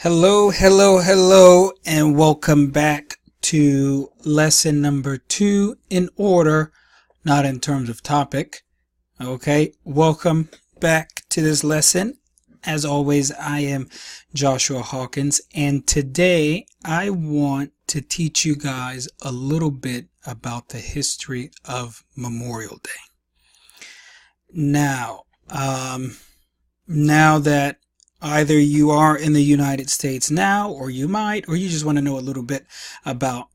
Hello, hello, hello, and welcome back to lesson number 2 in order, not in terms of topic. Okay, welcome back to this lesson. As always, I am Joshua Hawkins, and today I want to teach you guys a little bit about the history of Memorial Day. Now that either you are in the United States now, or you just want to know a little bit about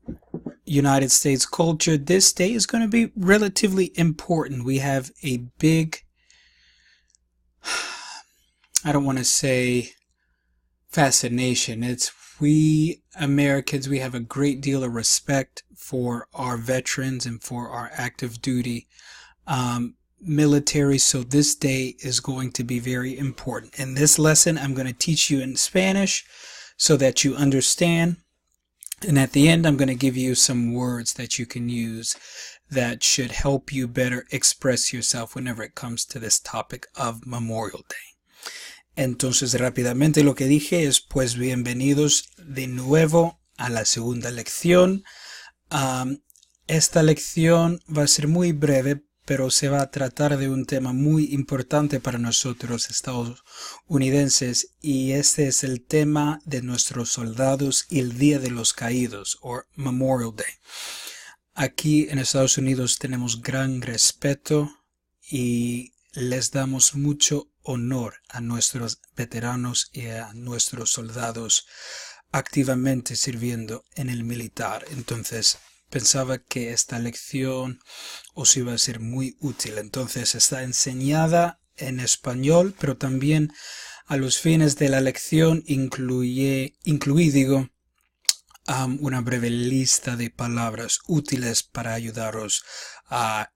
United States culture, this day is going to be relatively important. We have a big, I don't want to say fascination. We Americans, we have a great deal of respect for our veterans and for our active duty military, so this day is going to be very important. In this lesson, I'm going to teach you in Spanish so that you understand, and at the end I'm going to give you some words that you can use that should help you better express yourself whenever it comes to this topic of Memorial Day. Entonces, rápidamente lo que dije es, pues bienvenidos de nuevo a la segunda lección. Esta lección va a ser muy breve, pero se va a tratar de un tema muy importante para nosotros estadounidenses, y este es el tema de nuestros soldados y el Día de los Caídos, o Memorial Day. Aquí en Estados Unidos tenemos gran respeto y les damos mucho honor a nuestros veteranos y a nuestros soldados activamente sirviendo en el militar. Entonces, pensaba que esta lección os iba a ser muy útil. Entonces está enseñada en español, pero también a los fines de la lección incluí una breve lista de palabras útiles para ayudaros a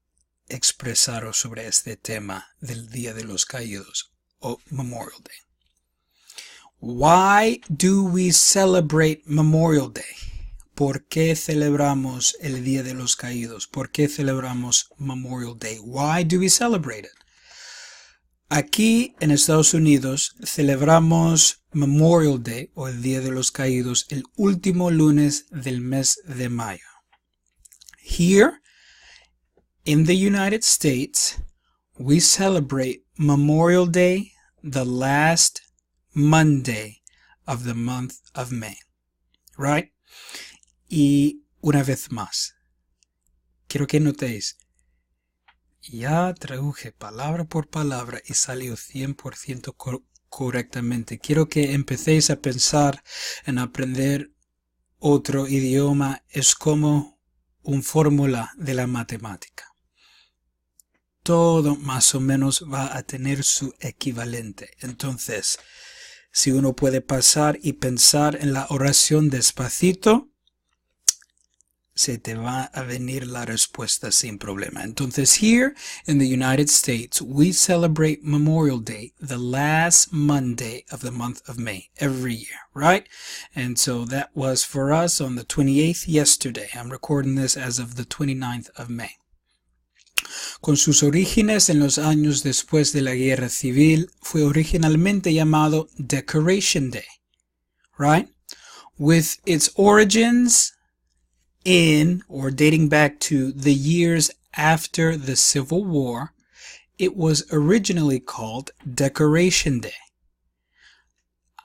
expresaros sobre este tema del Día de los Caídos o Memorial Day. Why do we celebrate Memorial Day? ¿Por qué celebramos el Día de los Caídos? ¿Por qué celebramos Memorial Day? Why do we celebrate it? Aquí en Estados Unidos celebramos Memorial Day o el Día de los Caídos el último lunes del mes de mayo. Here in the United States, we celebrate Memorial Day the last Monday of the month of May. Right? Y una vez más, quiero que notéis, ya traduje palabra por palabra y salió 100% correctamente. Quiero que empecéis a pensar en aprender otro idioma. Es como una fórmula de la matemática. Todo más o menos va a tener su equivalente. Entonces, si uno puede pasar y pensar en la oración despacito, se te va a venir la respuesta sin problema. Entonces, here in the United States, we celebrate Memorial Day the last Monday of the month of May every year, right? And so that was for us on the 28th yesterday. I'm recording this as of the 29th of May. Con sus orígenes en los años después de la Guerra Civil, fue originalmente llamado Decoration Day, right? With its origins in or dating back to the years after the Civil War, it was originally called Decoration Day.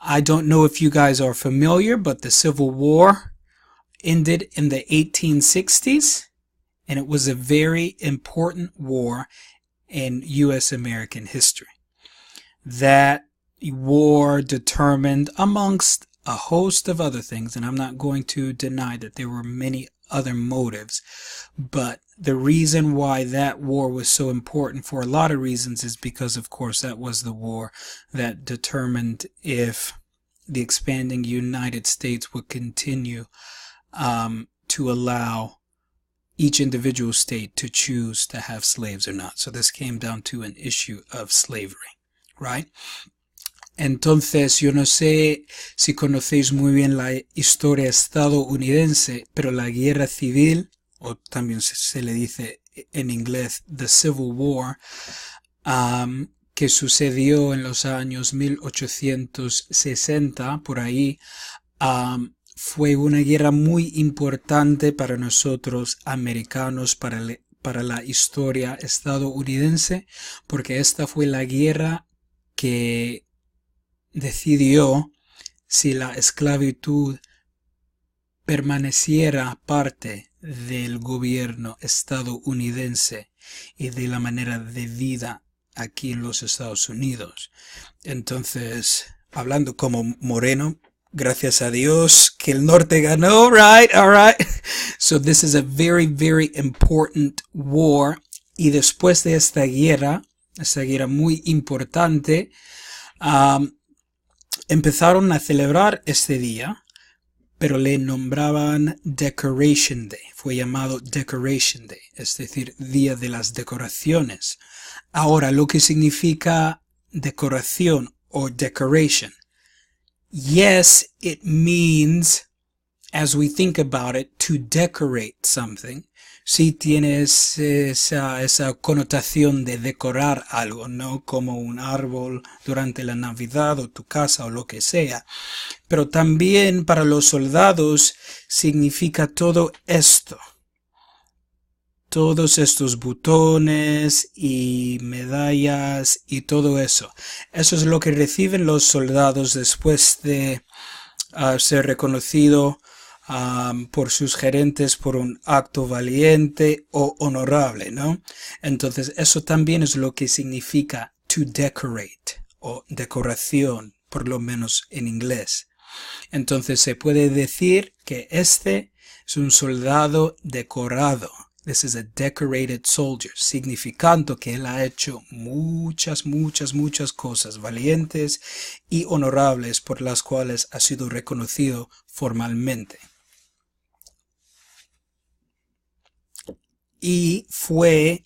I don't know if you guys are familiar, but the Civil War ended in the 1860s, and it was a very important war in U.S. American history. That war determined, amongst a host of other things, and I'm not going to deny that there were many other motives, but the reason why that war was so important for a lot of reasons is because, of course, that was the war that determined if the expanding United States would continue to allow each individual state to choose to have slaves or not. So this came down to an issue of slavery, right? Entonces, yo no sé si conocéis muy bien la historia estadounidense, pero la guerra civil, o también se le dice en inglés the Civil War, que sucedió en los años 1860, por ahí, fue una guerra muy importante para nosotros americanos, para la historia estadounidense, porque esta fue la guerra que decidió si la esclavitud permaneciera parte del gobierno estadounidense y de la manera de vida aquí en los Estados Unidos. Entonces, hablando como moreno, gracias a Dios que el norte ganó, right? All right. So this is a very, very important war. Y después de esta guerra muy importante, empezaron a celebrar este día, pero le nombraban Decoration Day. Fue llamado Decoration Day, es decir, Día de las Decoraciones. Ahora, lo que significa decoración o decoration. Yes, it means, as we think about it, to decorate something. Sí tiene esa connotación de decorar algo, ¿no? Como un árbol durante la Navidad o tu casa o lo que sea. Pero también para los soldados significa todo esto. Todos estos botones y medallas y todo eso. Eso es lo que reciben los soldados después de ser reconocido por sus gerentes por un acto valiente o honorable, ¿no? Entonces eso también es lo que significa to decorate o decoración, por lo menos en inglés. Entonces se puede decir que este es un soldado decorado. This is a decorated soldier, significando que él ha hecho muchas cosas valientes y honorables por las cuales ha sido reconocido formalmente. Y fue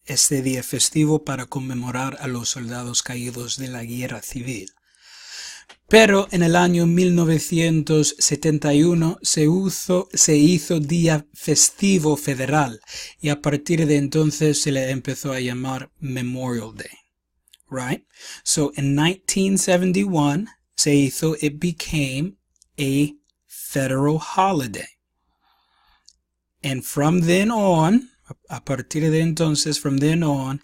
este día festivo para conmemorar a los soldados caídos de la guerra civil. Pero en el año 1971 se hizo día festivo federal y a partir de entonces se le empezó a llamar Memorial Day. Right? So in 1971 it became a federal holiday. And from then on, a partir de entonces, from then on,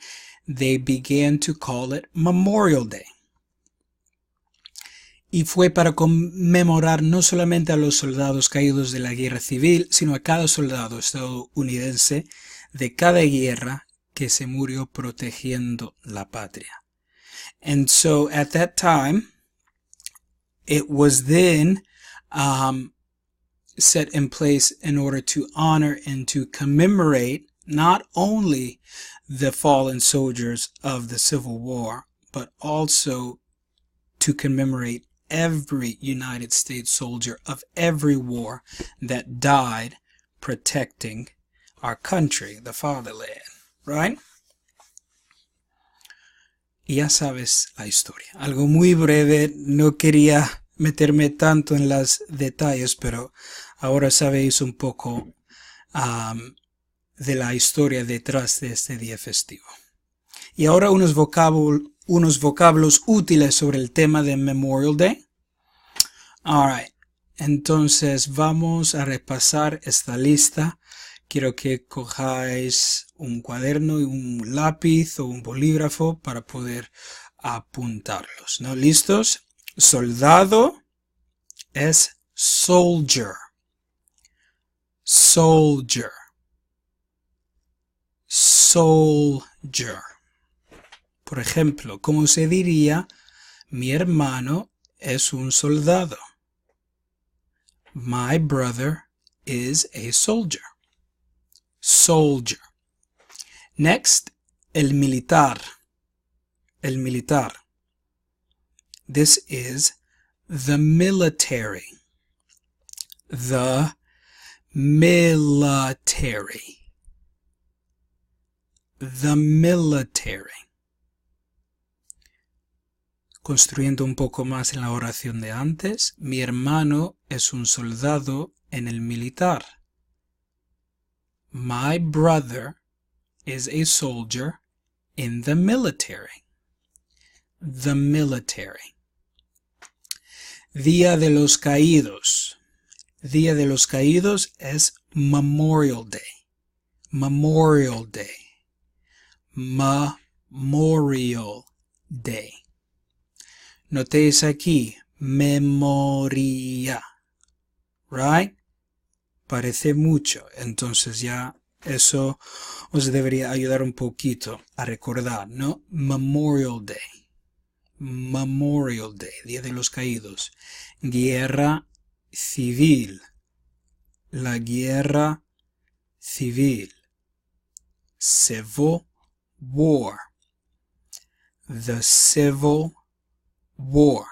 they began to call it Memorial Day. Y fue para conmemorar no solamente a los soldados caídos de la guerra civil, sino a cada soldado estadounidense de cada guerra que se murió protegiendo la patria. And so at that time, it was then set in place in order to honor and to commemorate not only the fallen soldiers of the Civil War, but also to commemorate every United States soldier of every war that died protecting our country, the fatherland, right? Y ya sabes la historia. Algo muy breve, no quería meterme tanto en los detalles, pero ahora sabéis un poco de la historia detrás de este día festivo. Y ahora unos vocablos útiles sobre el tema de Memorial Day. Alright, entonces vamos a repasar esta lista. Quiero que cojáis un cuaderno y un lápiz o un bolígrafo para poder apuntarlos, ¿no? ¿Listos? Soldado es soldier. Soldier. Soldier. Por ejemplo, ¿cómo se diría? Mi hermano es un soldado. My brother is a soldier. Soldier. Next, el militar. El militar. This is the military. The military. The military. Construyendo un poco más en la oración de antes, mi hermano es un soldado en el militar. My brother is a soldier in the military. the military. Día de los Caídos. Día de los Caídos es Memorial Day. Memorial Day. Memorial Day. Notéis aquí, memoria. Right? Parece mucho. Entonces ya eso os debería ayudar un poquito a recordar, ¿no? Memorial Day. Memorial Day, Día de los Caídos. Guerra civil. La guerra civil. Civil War. The Civil War.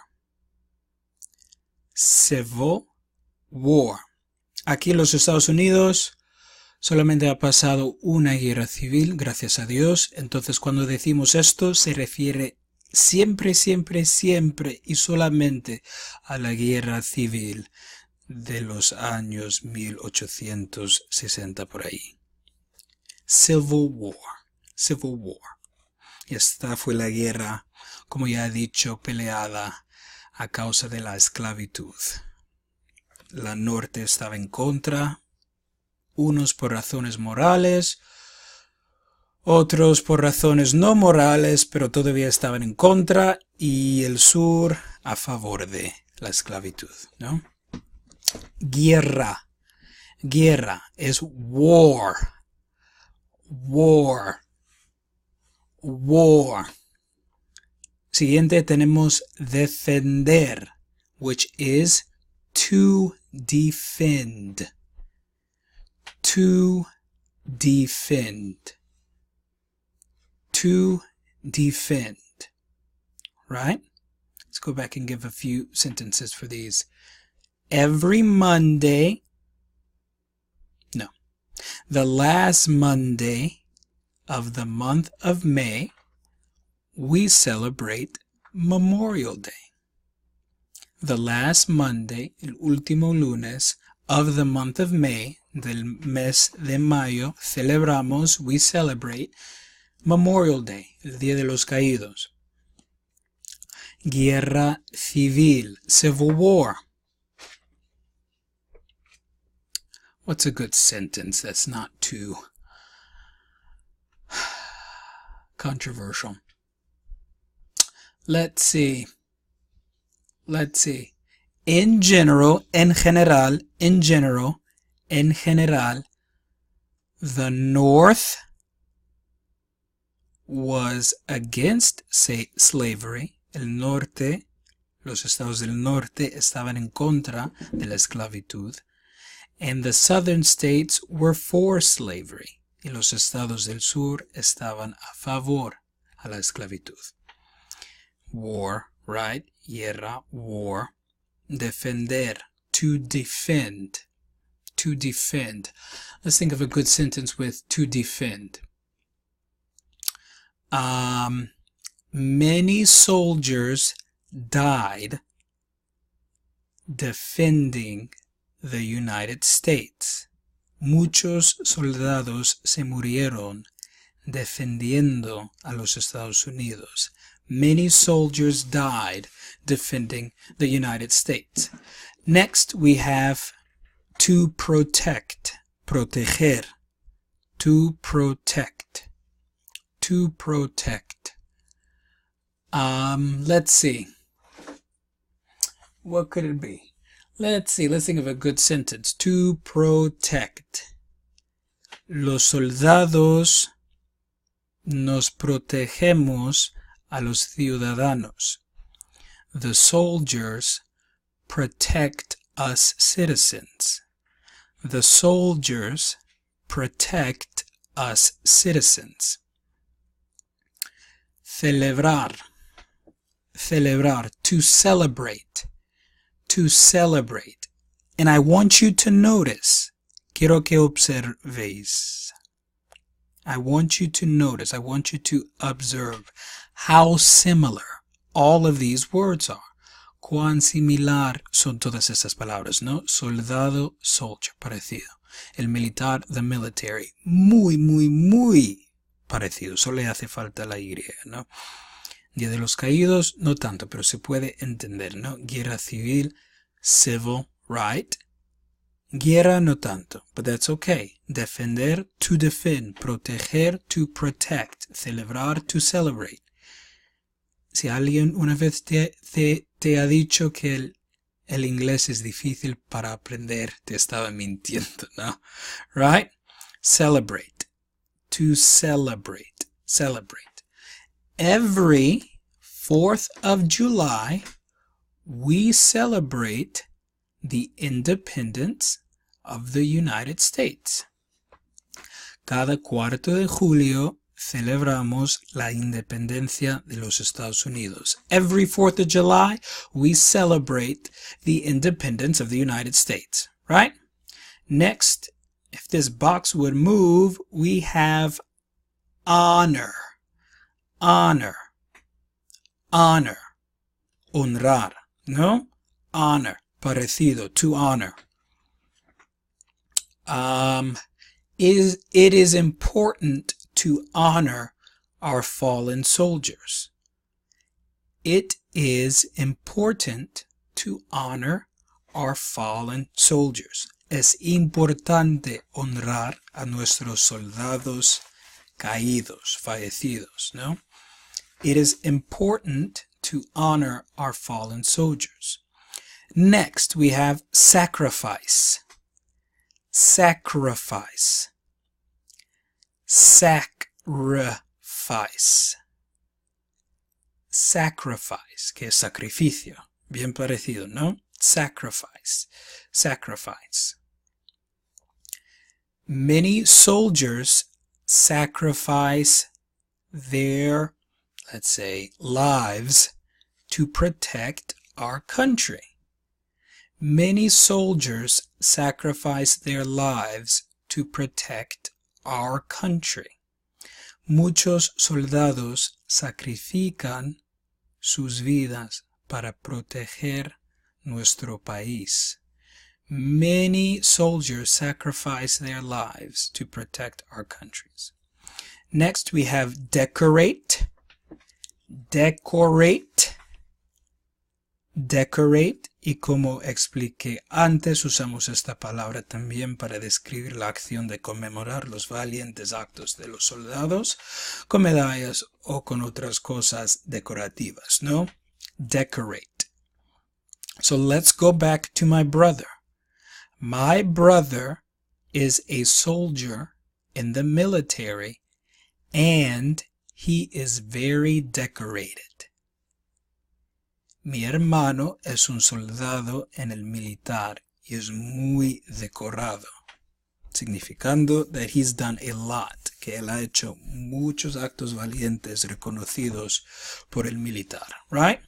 Civil War. Aquí en los Estados Unidos solamente ha pasado una guerra civil, gracias a Dios. Entonces cuando decimos esto se refiere siempre, siempre, siempre y solamente a la guerra civil de los años 1860 por ahí. Civil War. Civil War. Y esta fue la guerra, como ya he dicho, peleada a causa de la esclavitud. La norte estaba en contra, unos por razones morales, otros por razones no morales, pero todavía estaban en contra, y el sur a favor de la esclavitud, ¿no? Guerra. Guerra es war. War. War. Siguiente tenemos defender, which is to defend. To defend. To defend. Right? Let's go back and give a few sentences for these. Every Monday. No. The last Monday of the month of May, we celebrate Memorial Day. The last Monday, el último lunes of the month of May, del mes de mayo, celebramos, we celebrate Memorial Day, el Día de los Caídos. Guerra civil, Civil War. What's a good sentence that's not too controversial? Let's see. In general, the North was against slavery. El norte, los estados del norte estaban en contra de la esclavitud. And the southern states were for slavery. Y los estados del sur estaban a favor a la esclavitud. War, right? Guerra, war. Defender, to defend. To defend. Let's think of a good sentence with to defend. Many soldiers died defending the United States. Muchos soldados se murieron defendiendo a los Estados Unidos. Many soldiers died defending the United States. Next, we have to protect. Proteger. To protect. To protect. Let's see. What could it be? Let's see. Let's think of a good sentence. To protect. Los soldados nos protegemos a los ciudadanos. The soldiers protect us citizens. The soldiers protect us citizens. Celebrar. Celebrar. To celebrate. To celebrate. And I want you to notice. Quiero que observéis. I want you to notice. I want you to observe how similar all of these words are. Cuán similar son todas estas palabras, ¿no? Soldado, soldier, parecido. El militar, the military. Muy, muy, muy parecido. Solo le hace falta la Y, ¿no? Día de los Caídos, no tanto, pero se puede entender, ¿no? Guerra civil, civil right. Guerra, no tanto, but that's okay. Defender, to defend. Proteger, to protect. Celebrar, to celebrate. Si alguien una vez te ha dicho que el inglés es difícil para aprender, te estaba mintiendo, ¿no? Right? Celebrate. To celebrate. Celebrate. Every 4th of July, we celebrate the independence of the United States. Cada 4 de julio celebramos la independencia de los Estados Unidos. Every 4th of July, we celebrate the independence of the United States, right? Next, if this box would move, we have honor. Honor. Honor. Honrar, ¿no? Honor. Parecido, to honor. It is important to honor our fallen soldiers. It is important to honor our fallen soldiers. Es importante honrar a nuestros soldados caídos, fallecidos, ¿no? It is important to honor our fallen soldiers. Next, we have sacrifice. Sacrifice. Sacrifice. Sacrifice, que es sacrificio. Bien parecido, ¿no? Sacrifice. Sacrifice. Many soldiers sacrifice their, let's say, lives to protect our country. Many soldiers sacrifice their lives to protect our country. Muchos soldados sacrifican sus vidas para proteger nuestro país. Many soldiers sacrifice their lives to protect our countries. Next, we have decorate. Decorate. Decorate. Y como expliqué antes, usamos esta palabra también para describir la acción de conmemorar los valientes actos de los soldados con medallas o con otras cosas decorativas, ¿no? Decorate. So let's go back to my brother. My brother is a soldier in the military and he is very decorated. Mi hermano es un soldado en el militar y es muy decorado, significando that he's done a lot, que él ha hecho muchos actos valientes reconocidos por el militar, right?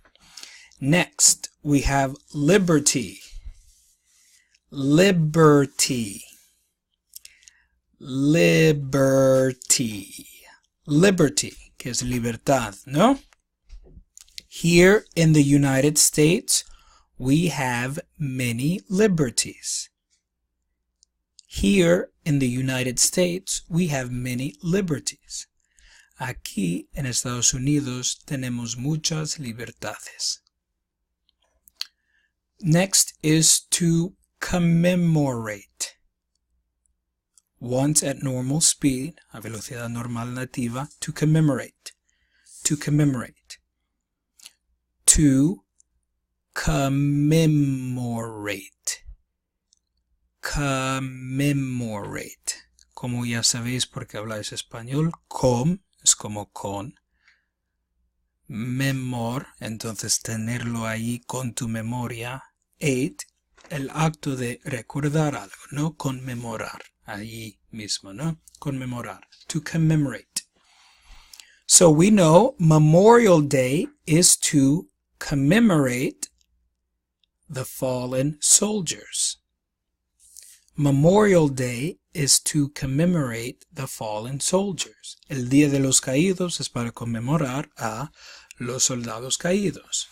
Next, we have liberty. Liberty. Liberty. Liberty, que es libertad, ¿no? Here in the United States, we have many liberties. Here in the United States, we have many liberties. Aquí en Estados Unidos tenemos muchas libertades. Next is to commemorate. Once at normal speed, a velocidad normal nativa, to commemorate. To commemorate. To commemorate. Commemorate. Como ya sabéis porque habláis español, com es como con. Memor, entonces tenerlo ahí con tu memoria. Ate, el acto de recordar algo, ¿no? Conmemorar, ahí mismo, ¿no? Conmemorar. To commemorate. So we know Memorial Day is to commemorate the fallen soldiers. Memorial Day is to commemorate the fallen soldiers. El Día de los Caídos es para conmemorar a los soldados caídos.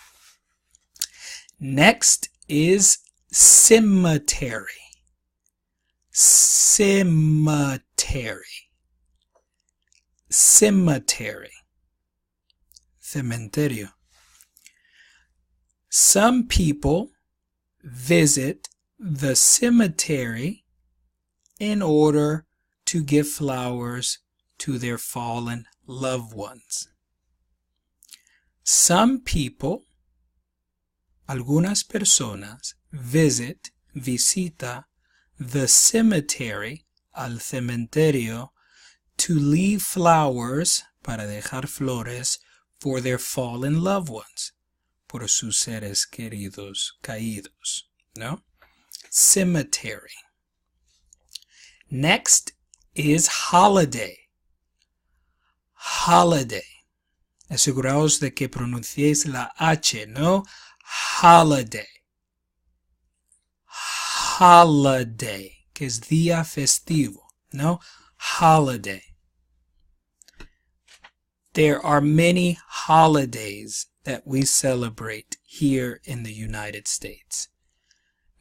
Next is cemetery. Cemetery. Cemetery. cementerio. Some people visit the cemetery in order to give flowers to their fallen loved ones. Some people, algunas personas, visita the cemetery, al cementerio, to leave flowers, para dejar flores, for their fallen loved ones, por sus seres queridos caídos, ¿no? Cemetery. Next is holiday. Holiday. Aseguraos de que pronunciéis la H, ¿no? Holiday. Holiday, que es día festivo, ¿no? Holiday. There are many holidays that we celebrate here in the United States.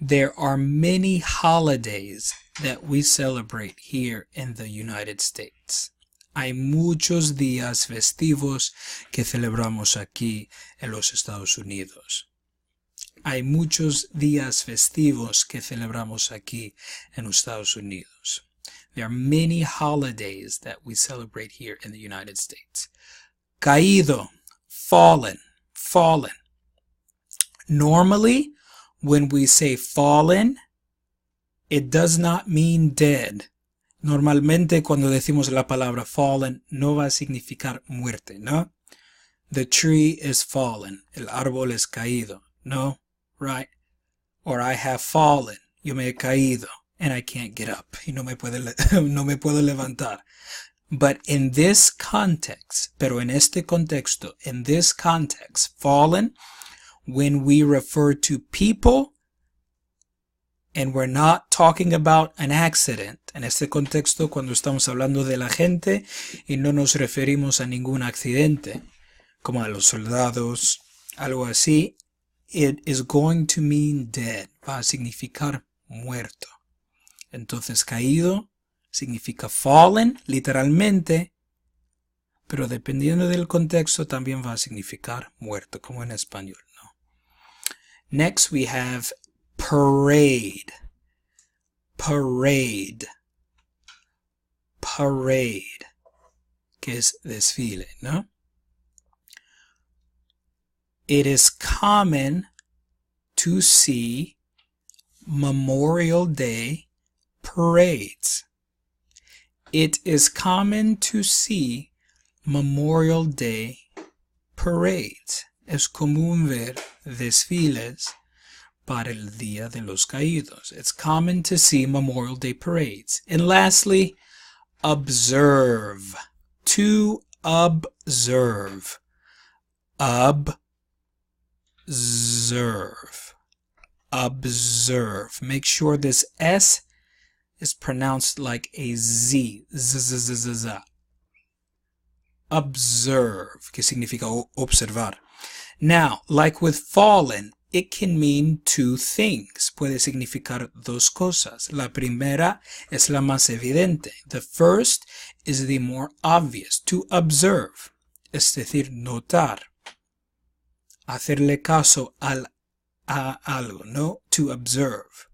There are many holidays that we celebrate here in the United States. Hay muchos días festivos que celebramos aquí en los Estados Unidos. Hay muchos días festivos que celebramos aquí en los Estados Unidos. There are many holidays that we celebrate here in the United States. Caído, fallen, fallen. Normally, when we say fallen, it does not mean dead. Normalmente cuando decimos la palabra fallen no va a significar muerte, ¿no? The tree is fallen. El árbol es caído, ¿no? Right? Or I have fallen. Yo me he caído and I can't get up. Y no me puedo levantar. But in this context, pero en este contexto, in this context, fallen, when we refer to people, and we're not talking about an accident. En este contexto, cuando estamos hablando de la gente y no nos referimos a ningún accidente, como a los soldados, algo así, it is going to mean dead. Va a significar muerto. Entonces, caído significa fallen, literalmente, pero dependiendo del contexto también va a significar muerto, como en español, ¿no? Next we have parade. Parade. Parade. Que es desfile, ¿no? It is common to see Memorial Day parades. It is common to see Memorial Day parades. Es común ver desfiles para el Día de los Caídos. It's common to see Memorial Day parades. And lastly, observe. To observe. Observe. Observe. Make sure this S is pronounced like a Z. Z. Observe, que significa observar. Now, like with fallen, it can mean two things. Puede significar dos cosas. La primera es la más evidente. The first is the more obvious. To observe, es decir, notar. Hacerle caso a algo, no? To observe.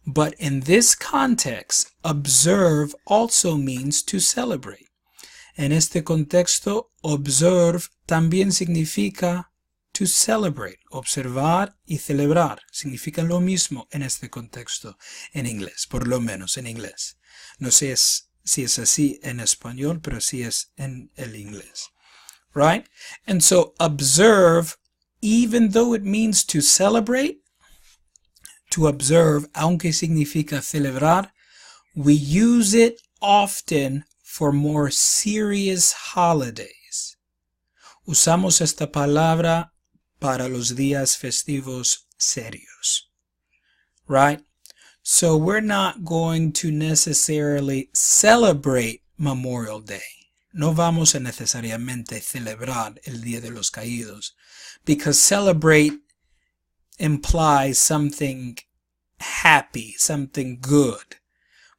But in this context, observe also means to celebrate. En este contexto, observe también significa to celebrate. Observar y celebrar significan lo mismo en este contexto en inglés, por lo menos en inglés. No sé si es así en español, pero sí es en el inglés. Right? And so observe, even though it means to celebrate, to observe, aunque significa celebrar, we use it often for more serious holidays. Usamos esta palabra para los días festivos serios. Right? So we're not going to necessarily celebrate Memorial Day. No vamos a necesariamente celebrar el Día de los Caídos, because celebrate implies something happy, something good.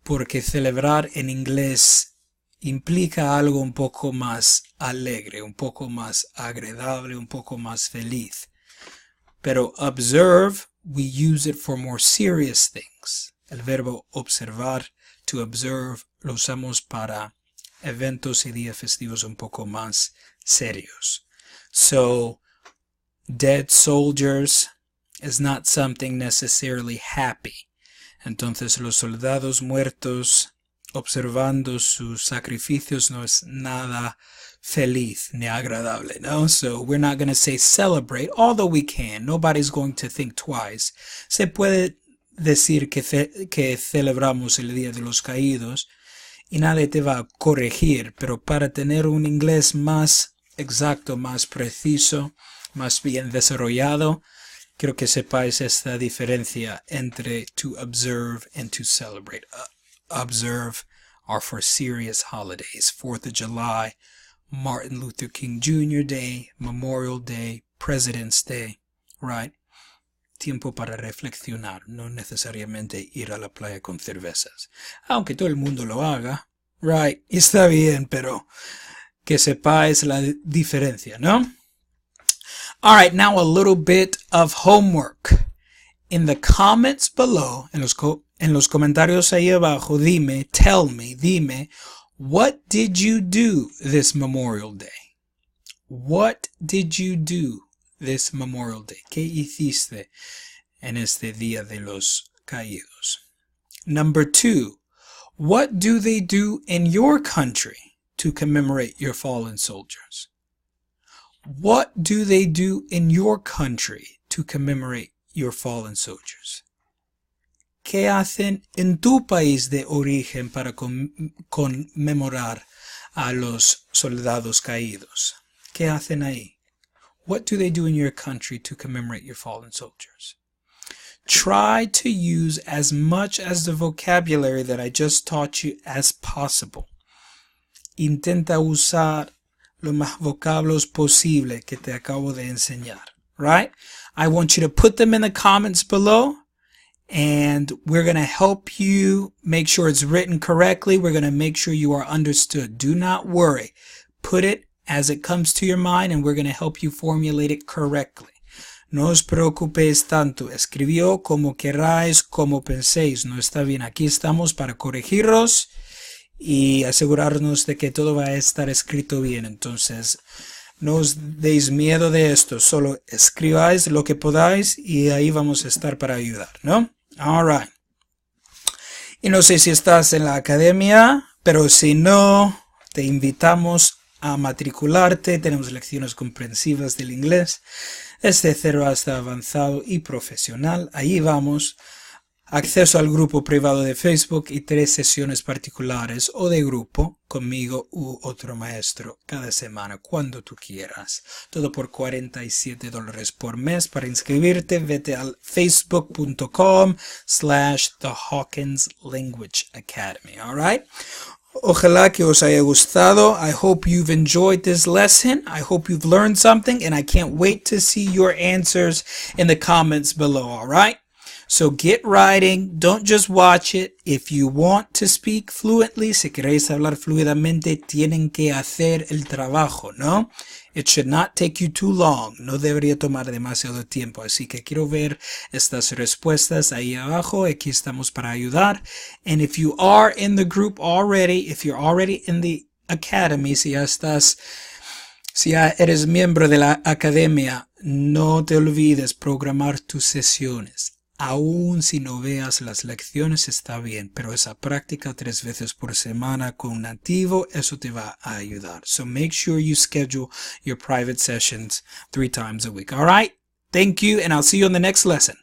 Porque celebrar en inglés implica algo un poco más alegre, un poco más agradable, un poco más feliz. Pero observe, we use it for more serious things. El verbo observar, to observe, lo usamos para eventos y días festivos un poco más serios. So, dead soldiers is not something necessarily happy. Entonces, los soldados muertos observando sus sacrificios no es nada feliz ni agradable, no? So we're not going to say celebrate, although we can. Nobody's going to think twice. Se puede decir que celebramos el Día de los Caídos y nadie te va a corregir, pero para tener un inglés más exacto, más preciso, más bien desarrollado, quiero que sepáis esta diferencia entre to observe and to celebrate. Observe are for serious holidays, 4th of July, Martin Luther King Jr. Day, Memorial Day, President's Day, right? Tiempo para reflexionar, no necesariamente ir a la playa con cervezas. Aunque todo el mundo lo haga, right? Está bien, pero que sepáis la diferencia, ¿no? All right, now a little bit of homework. In the comments below, en los comentarios ahí abajo, dime, what did you do this Memorial Day? What did you do this Memorial Day? ¿Qué hiciste en este Día de los Caídos? Number 2, what do they do in your country to commemorate your fallen soldiers? What do they do in your country to commemorate your fallen soldiers? ¿Qué hacen en tu país de origen para conmemorar a los soldados caídos? ¿Qué hacen ahí? What do they do in your country to commemorate your fallen soldiers? Try to use as much as the vocabulary that I just taught you as possible. Intenta usar los más vocablos posible que te acabo de enseñar, right? I want you to put them in the comments below, and we're going to help you make sure it's written correctly. We're going to make sure you are understood. Do not worry. Put it as it comes to your mind, and we're going to help you formulate it correctly. No os preocupéis tanto. Escribió como queráis, como penséis. No está bien. Aquí estamos para corregirlos y asegurarnos de que todo va a estar escrito bien. Entonces, no os deis miedo de esto. Solo escribáis lo que podáis y ahí vamos a estar para ayudar, ¿no? All right. Y no sé si estás en la academia, pero si no, te invitamos a matricularte. Tenemos lecciones comprensivas del inglés desde 0 hasta avanzado y profesional. Ahí vamos. Acceso al grupo privado de Facebook y 3 sesiones particulares o de grupo conmigo u otro maestro cada semana cuando tú quieras. Todo por $47 por mes. Para inscribirte, vete al facebook.com/The Hawkins Language Academy. All right? Ojalá que os haya gustado. I hope you've enjoyed this lesson. I hope you've learned something, and I can't wait to see your answers in the comments below. All right? So get writing, don't just watch it. If you want to speak fluently, si queréis hablar fluidamente, tienen que hacer el trabajo, ¿no? It should not take you too long. No debería tomar demasiado tiempo. Así que quiero ver estas respuestas ahí abajo. Aquí estamos para ayudar. And if you are in the group already, if you're already in the academy, si ya eres miembro de la academia, no te olvides programar tus sesiones. Aún si no veas las lecciones está bien, pero esa práctica 3 veces por semana con un nativo, eso te va a ayudar. So make sure you schedule your private sessions 3 times a week. All right? Thank you, and I'll see you on the next lesson.